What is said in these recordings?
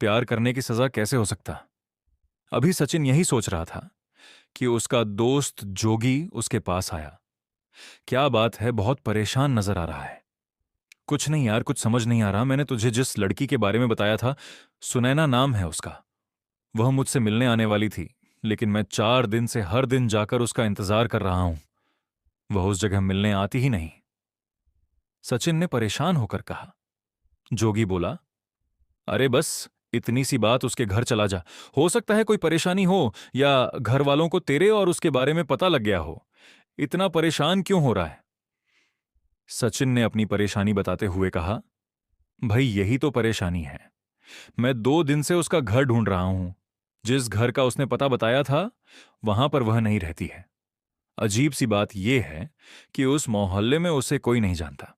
प्यार करने की सजा कैसे हो सकता। अभी सचिन यही सोच रहा था कि उसका दोस्त जोगी उसके पास आया। क्या बात है, बहुत परेशान नजर आ रहा है। कुछ नहीं यार, कुछ समझ नहीं आ रहा। मैंने तुझे जिस लड़की के बारे में बताया था, सुनैना नाम है उसका, वह मुझसे मिलने आने वाली थी, लेकिन मैं 4 दिन से हर दिन जाकर उसका इंतजार कर रहा हूं। वह उस जगह मिलने आती ही नहीं। सचिन ने परेशान होकर कहा। जोगी बोला, अरे बस इतनी सी बात, उसके घर चला जा। हो सकता है कोई परेशानी हो, या घर वालों को तेरे और उसके बारे में पता लग गया हो। इतना परेशान क्यों हो रहा है। सचिन ने अपनी परेशानी बताते हुए कहा, भाई यही तो परेशानी है। मैं 2 दिन से उसका घर ढूंढ रहा हूं। जिस घर का उसने पता बताया था, वहां पर वह नहीं रहती है। अजीब सी बात यह है कि उस मोहल्ले में उसे कोई नहीं जानता।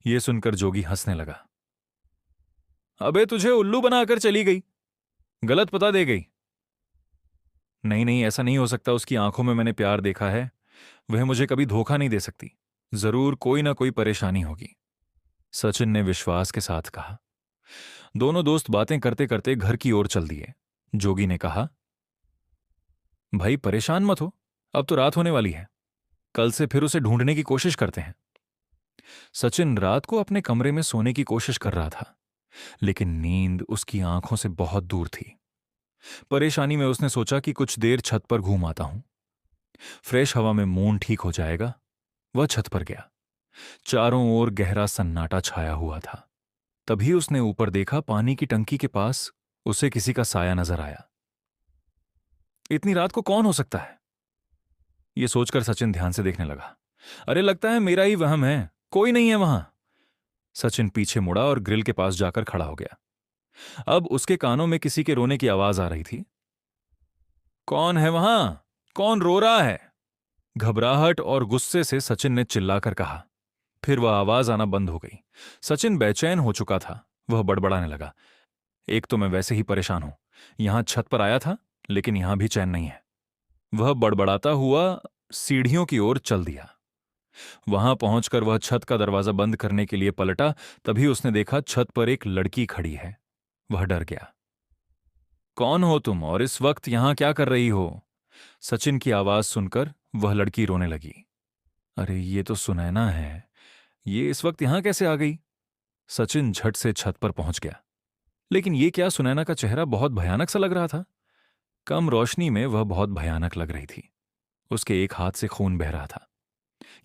यह सुनकर जोगी हंसने लगा। अबे तुझे उल्लू बनाकर चली गई, गलत पता दे गई। नहीं नहीं, ऐसा नहीं हो सकता। उसकी आंखों में मैंने प्यार देखा है। वह मुझे कभी धोखा नहीं दे सकती। जरूर कोई ना कोई परेशानी होगी, सचिन ने विश्वास के साथ कहा। दोनों दोस्त बातें करते करते घर की ओर चल दिए। जोगी ने कहा, भाई परेशान मत हो, अब तो रात होने वाली है। कल से फिर उसे ढूंढने की कोशिश करते हैं। सचिन रात को अपने कमरे में सोने की कोशिश कर रहा था, लेकिन नींद उसकी आंखों से बहुत दूर थी। परेशानी में उसने सोचा कि कुछ देर छत पर घूम आता हूं, फ्रेश हवा में मूड ठीक हो जाएगा। वह छत पर गया। चारों ओर गहरा सन्नाटा छाया हुआ था। तभी उसने ऊपर देखा, पानी की टंकी के पास उसे किसी का साया नजर आया। इतनी रात को कौन हो सकता है, यह सोचकर सचिन ध्यान से देखने लगा। अरे लगता है मेरा ही वहम है, कोई नहीं है वहां। सचिन पीछे मुड़ा और ग्रिल के पास जाकर खड़ा हो गया। अब उसके कानों में किसी के रोने की आवाज आ रही थी। कौन है वहां, कौन रो रहा है, घबराहट और गुस्से से सचिन ने चिल्लाकर कहा। फिर वह आवाज आना बंद हो गई। सचिन बेचैन हो चुका था। वह बड़बड़ाने लगा, एक तो मैं वैसे ही परेशान हूं, यहां छत पर आया था, लेकिन यहां भी चैन नहीं है। वह बड़बड़ाता हुआ सीढ़ियों की ओर चल दिया। वहां पहुंचकर वह छत का दरवाजा बंद करने के लिए पलटा। तभी उसने देखा छत पर एक लड़की खड़ी है। वह डर गया। कौन हो तुम और इस वक्त यहां क्या कर रही हो। सचिन की आवाज सुनकर वह लड़की रोने लगी। अरे ये तो सुनैना है, ये इस वक्त यहां कैसे आ गई। सचिन झट से छत पर पहुंच गया, लेकिन ये क्या, सुनैना का चेहरा बहुत भयानक सा लग रहा था। कम रोशनी में वह बहुत भयानक लग रही थी। उसके एक हाथ से खून बह रहा था।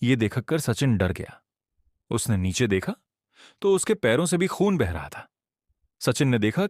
यह देखकर सचिन डर गया। उसने नीचे देखा तो उसके पैरों से भी खून बह रहा था। सचिन ने देखा